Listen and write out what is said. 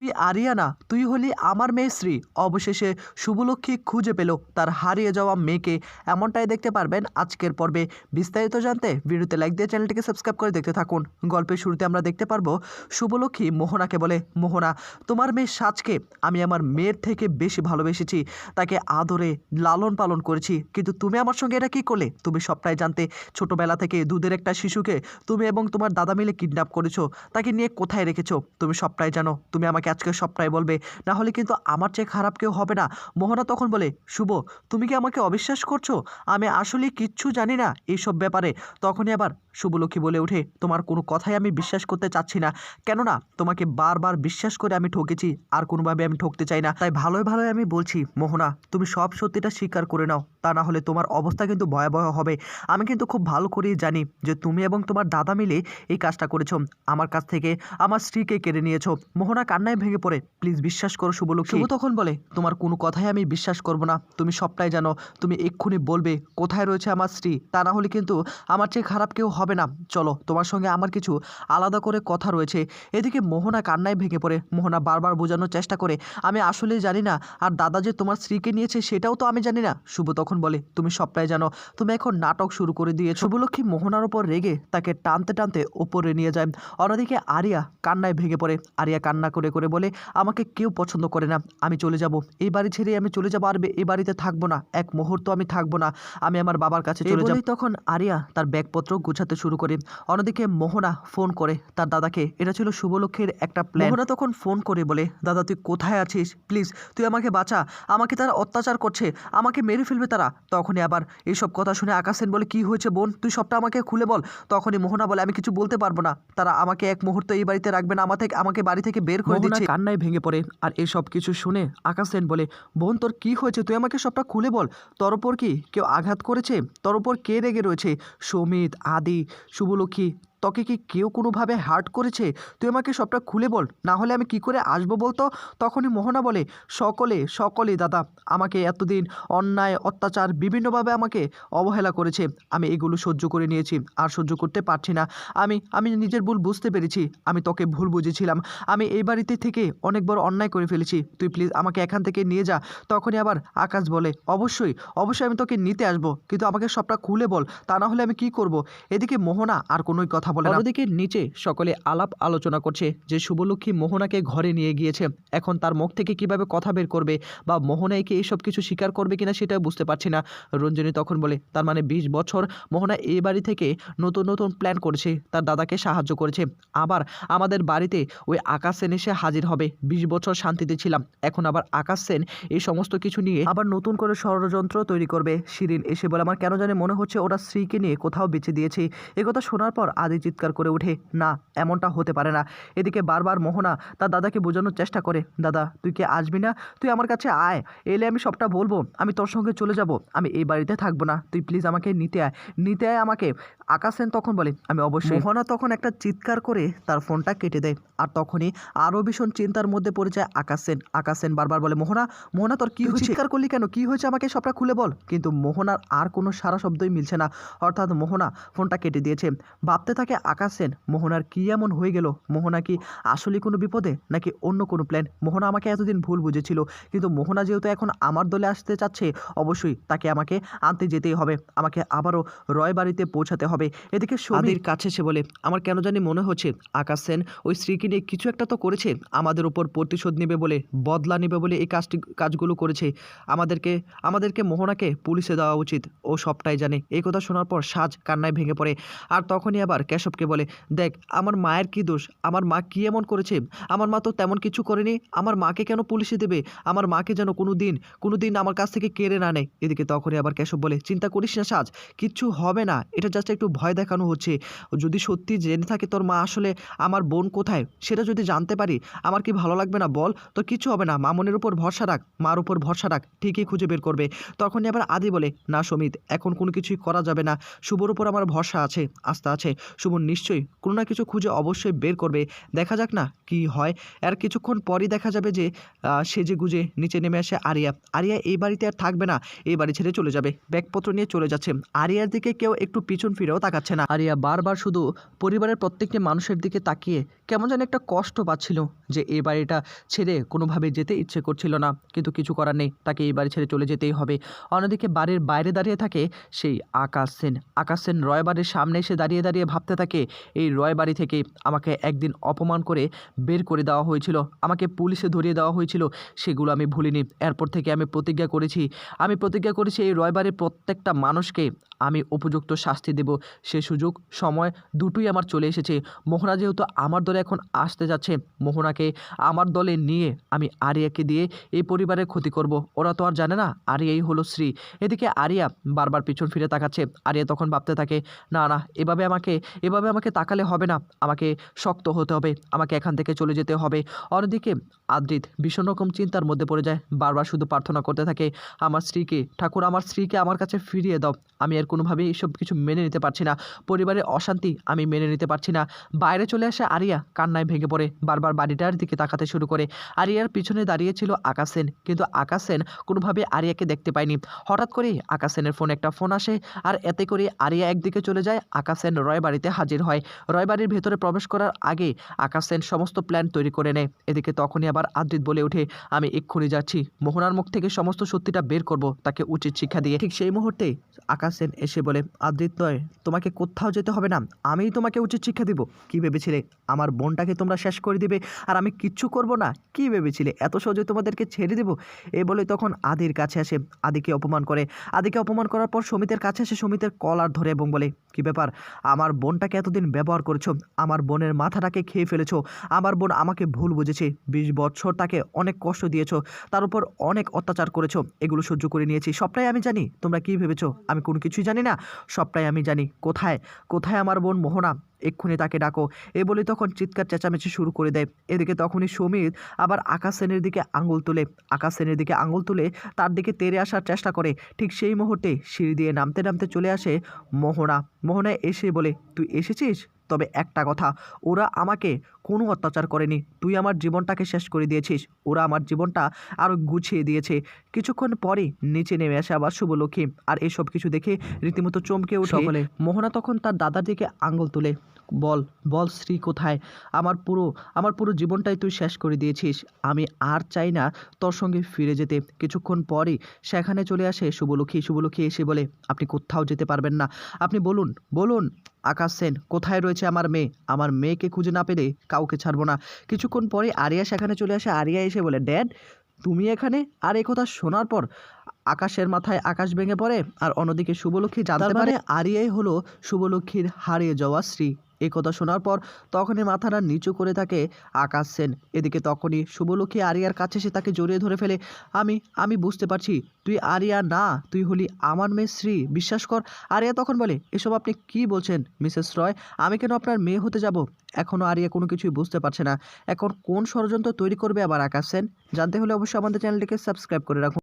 তুই আরিয়ানা, তুই হলি আমার মেয়ে শ্রী। অবশেষে শুভলক্ষ্মী খুঁজে পেল তার হারিয়ে যাওয়া মেয়েকে। এমনটাই দেখতে পারবেন আজকের পর্বে। বিস্তারিত জানতে ভিডিওতে লাইক দিয়ে চ্যানেলটিকে সাবস্ক্রাইব করে দেখতে থাকুন। গল্পের শুরুতে আমরা দেখতে পারবো শুভলক্ষ্মী মোহনাকে বলে, মোহনা, তোমার মেয়ে সাজকে আমি আমার মেয়ের থেকে বেশি ভালোবেসেছি, তাকে আদরে লালন পালন করেছি, কিন্তু তুমি আমার সঙ্গে এটা কী করলে? তুমি সবটাই জানতে। ছোটবেলা থেকে দুধের একটা শিশুকে তুমি এবং তোমার দাদা মিলে কিডন্যাপ করেছো, তাকে নিয়ে কোথায় রেখেছো তুমি সবটাই জানো। তুমি আমাকে আজকে সবটাই বলবে, না হলে কিন্তু আমার চেয়ে খারাপ কেউ হবে না। মোহনা তখন বলে, শুভ, তুমি কি আমাকে অবিশ্বাস করছো? আমি আসলে কিচ্ছু জানি না এইসব ব্যাপারে। তখনই আবার শুভলক্ষ্মী বলে ওঠে, তোমার কোনো কথাই আমি বিশ্বাস করতে চাচ্ছি না, কেননা তোমাকে বারবার বিশ্বাস করে আমি ঠকেছি, আর কোনোভাবে আমি ঠকতে চাই না। তাই ভালোই ভালোই আমি বলছি মোহনা, তুমি সব সত্যিটা স্বীকার করে নাও, তা না হলে তোমার অবস্থা কিন্তু ভয়াবহ হবে। আমি কিন্তু খুব ভালো করেই জানি যে তুমি এবং তোমার দাদা মিলে এই কাজটা করেছো, আমার কাছ থেকে আমার স্ত্রীকে কেড়ে নিয়েছো। মোহনা কান্নায় ভেঙে পড়ে, প্লিজ বিশ্বাস করো শুভলক্ষ্মী। শুভ তখন বলে, তোমার কোনো কথাই আমি বিশ্বাস করব না, তুমি সবটাই জানো। তুমি এক্ষুনি বলবে কোথায় রয়েছে আমার স্ত্রী, তা না হলে কিন্তু আমার চেয়ে খারাপ কেউ হবে না। চলো, তোমার সঙ্গে আমার কিছু আলাদা করে কথা রয়েছে। এদিকে মোহনা কান্নায় ভেঙে পড়ে। মোহনা বারবার বোঝানোর চেষ্টা করে, আমি আসলেই জানি না, আর দাদা যে তোমার স্ত্রীকে নিয়েছে সেটাও তো আমি জানি না। শুভ তখন বলে, তুমি সবটাই জানো, তুমি এখন নাটক শুরু করে দিয়েছো। শুভলক্ষ্মী মোহনার ওপর রেগে তাকে টানতে টানতে ওপরে নিয়ে যায়। অন্যদিকে আরিয়া কান্নায় ভেঙে পড়ে। আরিয়া কান্না করে করে বলে, আমাকে কেউ পছন্দ করে না, আমি চলে যাব, এই বাড়ি ছেড়ে আমি চলে যাব, আর এই বাড়িতে থাকবো না, এক মুহূর্ত আমি থাকবো না, আমি আমার বাবার কাছে চলে যাব। তখন আরিয়া তার ব্যাগপত্র গুছাতে শুরু করে। অন্যদিকে মোহনা ফোন করে তার দাদাকে। এটা ছিল শুভলক্ষ্মীর একটা প্ল্যান। মোহনা তখন ফোন করে বলে, দাদা তুই কোথায় আছিস? প্লিজ তুই আমাকে বাঁচা, আমাকে তারা অত্যাচার করছে, আমাকে মেরে ফেলবে তারা। তখনই আবার এইসব কথা শুনে আকাশ সেন বলে, কি হয়েছে বোন, তুই সবটা আমাকে খুলে বল। তখনই মোহনা বলে, আমি কিছু বলতে পারবো না, তারা আমাকে এক মুহূর্ত এই বাড়িতে রাখবে না, আমাকে বাড়ি থেকে বের করে দিচ্ছে। কান্নায় ভেঙে পড়ে। আর এসব কিছু শুনে আকাশ সেন বলে, বোন তোর কি হয়েছে, তুই আমাকে সবটা খুলে বল। তোর ওপর কি কেউ আঘাত করেছে? তোর ওপর কে রেগে রয়েছে? সমিত, আদি, শুভলক্ষ্মী, তোকে কি কেউ কোনোভাবে হার্ট করেছে? তুই আমাকে সবটা খুলে বল, না হলে আমি কি করে আসবো বলতো। তখনই মোহনা বলে, সকলে দাদা আমাকে এতদিন অন্যায় অত্যাচার বিভিন্নভাবে আমাকে অবহেলা করেছে, আমি এগুলো সহ্য করে নিয়েছি, আর সহ্য করতে পারছি না। আমি নিজের ভুল বুঝতে পেরেছি, আমি তোকে ভুল বুঝেছিলাম, আমি এই বাড়িতে থেকে অনেক বড় অন্যায় করে ফেলেছি, তুই প্লিজ আমাকে এখান থেকে নিয়ে যা। তখনই আবার আকাশ বলে, অবশ্যই আমি তোকে নিতে আসবো, কিন্তু আমাকে সবটা খুলে বল, তা না হলে আমি কি করব। এদিকে মোহনা আর কোনোই কথা বলে না। অন্যদিকে নিচে সকলে আলাপ আলোচনা করছে যে শুভলক্ষ্মী মোহনাকে ঘরে নিয়ে গিয়েছে, এখন তার মুখ থেকে কিভাবে কথা বের করবে, বা মোহনাকে এইসব কিছু স্বীকার করবে কিনা সেটাও বুঝতে পারছি না। রঞ্জনী তখন বলে, তার মানে 20 বছর মোহনা এই বাড়ি থেকে নতুন নতুন প্ল্যান করেছে, তার দাদাকে সাহায্য করেছে, আবার আমাদের বাড়িতে ওই আকাশ সেন এসে হাজির হবে। 20 বছর শান্তিতে ছিলাম, এখন আবার আকাশ সেন এই সমস্ত কিছু নিয়ে আবার নতুন করে ষড়যন্ত্র তৈরি করবে। শিরিন এসে বলে, আমার কেন জানি মনে হচ্ছে ওরা স্ত্রীকে নিয়ে কোথাও বেঁচে দিয়েছে। একথা শোনার পর আদি চিৎকার করে ওঠে, না এমনটা হতে পারে না। এদিকে বারবার মোহনা তার দাদাকে বোঝানোর চেষ্টা করে, দাদা তুই কি আসবি না? তুই আমার কাছে আয়, এলে আমি সবটা বলবো, আমি তোর সঙ্গে চলে যাব, আমি এই বাড়িতে থাকবো না, তুই প্লিজ আমাকে নিতে আয় আমাকে। আকাশ সেন তখন বলে, আমি অবশ্যই। মোহনা তখন একটা চিৎকার করে তার ফোনটা কেটে দেয়। আর তখনই আরও ভীষণ চিন্তার মধ্যে পড়ে যায় আকাশ সেন বারবার বলে, মোহনা তোর কি হয়েছে? চিৎকার করলি কেন, কি হয়েছে আমাকে সবটা খুলে বল। কিন্তু মোহনার আর কোনো সারা শব্দই মিলছে না, অর্থাৎ মোহনা ফোনটা কেটে দিয়েছে। ভাবতে থাকে আকাশ সেন, মোহনার কি এমন হয়ে গেল? মোহনা কি আসলে কোনো বিপদে, নাকি অন্য কোনো প্ল্যান? মোহনা আমাকে এতদিন ভুল বুঝেছিল, কিন্তু মোহনা যেহেতু এখন আমার দলে আসতে চাচ্ছে, অবশ্যই তাকে আমাকে আনতে যেতেই হবে, আমাকে আবারও রয় বাড়িতে পৌঁছাতে হবে। এদিকে সমির কাছে সে বলে, আমার কেন জানি মনে হচ্ছে আকাশ সেন ওই স্ত্রীকে নিয়ে কিছু একটা তো করেছে, আমাদের উপর প্রতিশোধ নেবে বলে, বদলা নেবে বলে এই কাজগুলো করেছে। আমাদেরকে মোহনাকে পুলিশে দেওয়া উচিত, ও সবটাই জানে। এই কথা শোনার পর সাজ কান্নায় ভেঙে পড়ে। আর তখনই আবার কেশবকে বলে, দেখ আমার মায়ের কি দোষ, আমার মা কি এমন করেছে? আমার মা তো তেমন কিছু করেনি, আমার মাকে কেন পুলিশে দেবে? আমার মাকে যেন কোনো দিন আমার কাছ থেকে কেড়ে না নেয়। এদিকে তখনই আবার কেশব বলে, চিন্তা করিস না সাজ, কিচ্ছু হবে না, এটা জাস্ট একটু ভয় দেখানো হচ্ছে। যদি সত্যি জেনে থাকে তোর মা আসলে আমার বোন কোথায়, সেটা যদি জানতে পারি, আমার কি ভালো লাগবে না বল? তো কিছু হবে না, মামনের উপর ভরসা রাখ, মার উপর ভরসা রাখ, ঠিকই খুঁজে বের করবে। তখনই আবার আদি বলে, না সমিত, এখন কোনো কিছুই করা যাবে না, শুভর উপর আমার ভরসা আছে, আস্থা আছে, শুভ শুভ নিশ্চয়ই কোনো না কিছু খুঁজে অবশ্যই বের করবে। দেখা যাক না কি হয়। আর কিছুক্ষণ পরই দেখা যাবে যে সেজে গুজে নিচে নেমে আসে আরিয়া। আরিয়া এই বাড়িতে আর থাকবে না, এই বাড়ি ছেড়ে চলে যাবে, ব্যাগপত্র নিয়ে চলে যাচ্ছে। আরিয়ার দিকে কেউ একটু পিছন ফিরেও তাকাচ্ছে না। আরিয়া বারবার শুধু পরিবারের প্রত্যেকটি মানুষের দিকে তাকিয়ে কেমন যেন একটা কষ্ট পাচ্ছিল যে এই বাড়িটা ছেড়ে কোনোভাবে যেতে ইচ্ছে করছিল না, কিন্তু কিছু করার নেই, তাকে এই বাড়ি ছেড়ে চলে যেতেই হবে। অন্যদিকে বাড়ির বাইরে দাঁড়িয়ে থাকে সেই আকাশ সেন। আকাশ সেন রয় বাড়ির সামনে এসে দাঁড়িয়ে দাঁড়িয়ে ভাবতে থাকে, এই রয় বাড়ি থেকে আমাকে একদিন অপমান করে বের করে দেওয়া হয়েছিল, আমাকে পুলিশে ধরিয়ে দেওয়া হয়েছিল, সেগুলো আমি ভুলিনি। এরপর থেকে আমি প্রতিজ্ঞা করেছি এই রয় বাড়ির প্রত্যেকটা মানুষকে আমি উপযুক্ত শাস্তি দেব। সে সুযোগ সময় দুটোই আমার চলে এসেছে। মোহনা যেহেতু আমার দলে এখন আসতে যাচ্ছে, মোহনাকে আমার দলে নিয়ে আমি আরিয়াকে দিয়ে এই পরিবারের ক্ষতি করব। ওরা তো আর জানে না আরিয়াই হলো শ্রী। এদিকে আরিয়া বারবার পিছন ফিরে তাকাচ্ছে। আরিয়া তখন ভাবতে থাকে, না না, এভাবে আমাকে তাকালে হবে না, আমাকে শক্ত হতে হবে, আমাকে এখান থেকে চলে যেতে হবে। অন্যদিকে আদ্রিত ভীষণ রকম চিন্তার মধ্যে পড়ে যায়, বারবার শুধু প্রার্থনা করতে থাকে, আমার স্ত্রীকে, ঠাকুর আমার স্ত্রীকে আমার কাছে ফিরিয়ে দাও। আমি আর কোনোভাবেই এইসব কিছু মেনে নিতে পারছি না, পরিবারের অশান্তি আমি মেনে নিতে পারছি না। বাইরে চলে আসে আরিয়া, কান্নায় ভেঙে পড়ে, বারবার বাড়িটার দিকে তাকাতে শুরু করে। আরিয়ার পিছনে দাঁড়িয়ে ছিল আকাশ সেন, কিন্তু আকাশ সেন কোনোভাবে আরিয়াকে দেখতে পায়নি। হঠাৎ করেই আকাশ সেনের ফোনে একটা ফোন আসে, আর এতে করে আরিয়া একদিকে চলে যায়। আকাশ সেন রয় বাড়িতে হাজির হয়। রয় বাড়ির ভেতরে প্রবেশ করার আগে আকাশ সেন সমস্ত প্ল্যান তৈরি করে নেয়। এদিকে তখনই আবার আদ্রিত বলে ওঠে, আমি এক্ষুনি যাচ্ছি, মোহনার মুখ থেকে সমস্ত সত্যিটা বের করব, তাকে উচিত শিক্ষা দিয়ে। ঠিক সেই মুহূর্তে আকাশ সেন এসে বলে, আদ্রিত নয়, তোমাকে কোথাও যেতে হবে না, আমিই তোমাকে উচিত শিক্ষা দিব। কি ভেবেছিলে আমার বোনটাকে তোমরা শেষ করে দিবে আর আমি কিচ্ছু করব না? কি ভেবেছিলে এত সহজে তোমাদেরকে ছেড়ে দেব? এ বলে তখন আদির কাছে আসে, আদিকে অপমান করার পর সমিতের কাছে এসে সমিতের কলার ধরে এবং বলে, কি ব্যাপার, আমার বোনটাকে এতদিন ব্যবহার করেছো, আমার বোনের মাথাটাকে খেয়ে ফেলেছো, আমার বোন আমাকে ভুল বুঝেছে, 20 বছর তাকে অনেক কষ্ট দিয়েছো, তার উপর অনেক অত্যাচার করেছো, এগুলো সহ্য করে নিয়েছি, সবটাই আমি জানি। তোমরা কি ভেবেছো আমি কোনো কিছুই জানি না? সবটাই আমি জানি। কোথায় আমার বোন মোহনা? এক্ষুনি তাকে ডাকো। এ বলে তখন চিৎকার চেঁচামেচি শুরু করে দেয়। এদিকে তখনই সমীর আবার আকাশ সেনের দিকে আঙুল তুলে তার দিকে তেড়ে আসার চেষ্টা করে। ঠিক সেই মুহূর্তে সিঁড়ি দিয়ে নামতে নামতে চলে আসে মোহনা এসে বলে, তুই এসেছিস? তবে একটা কথা, ওরা আমাকে কোনো অত্যাচার করেনি, তুই আমার জীবনটাকে শেষ করে দিয়েছিস, ওরা আমার জীবনটা আরও গুছিয়ে দিয়েছে। কিছুক্ষণ পরে নিচে নেমে আসে আবার শুভলক্ষ্মী, আর এসব কিছু দেখে রীতিমতো চমকে উঠে বলে, মোহনা তখন তার দাদার দিকে আঙুল তুলে, বল শ্রী কোথায়? আমার পুরো জীবনটাই তুই শেষ করে দিয়েছিস, আমি আর চাই না তোর সঙ্গে ফিরে যেতে। কিছুক্ষণ পরই সেখানে চলে আসে শুভলক্ষ্মী এসে বলে, আপনি কোথাও যেতে পারবেন না, আপনি বলুন আকাশ সেন কোথায় রয়েছে আমার মেয়েকে খুঁজে না পেলে কাউকে ছাড়বো না। কিছুক্ষণ পরে আরিয়া সেখানে চলে আসে। আরিয়া এসে বলে, ড্যাড তুমি এখানে? আর এই কথা শোনার পর আকাশের মাথায় আকাশ ভেঙে পড়ে। আর অন্যদিকে শুভলক্ষ্মী জানতে পারে আরিয়াই হলো শুভলক্ষ্মীর হারিয়ে যাওয়া স্ত্রী। এই কথা শোনার পর তখনই মাথাটা নিচু করে থাকে আকাশ সেন। এদিকে তখনই শুভলক্ষ্মী আরিয়ার কাছে এসে তাকে জড়িয়ে ধরে ফেলে। আমি বুঝতে পারছি তুই আরিয়া না, তুই হলি আমার মেয়ে শ্রী, বিশ্বাস কর। আরিয়া তখন বলে, এসব আপনি কি বলছেন মিসেস রয়? আমি কেন আপনার মেয়ে হতে যাব? এখনও আরিয়া কোনো কিছুই বুঝতে পারছে না। এখন কোন ষড়যন্ত্র তৈরি করবে আবার আকাশ সেন? জানতে হলে অবশ্যই আমাদের চ্যানেলটিকে সাবস্ক্রাইব করে রাখুন।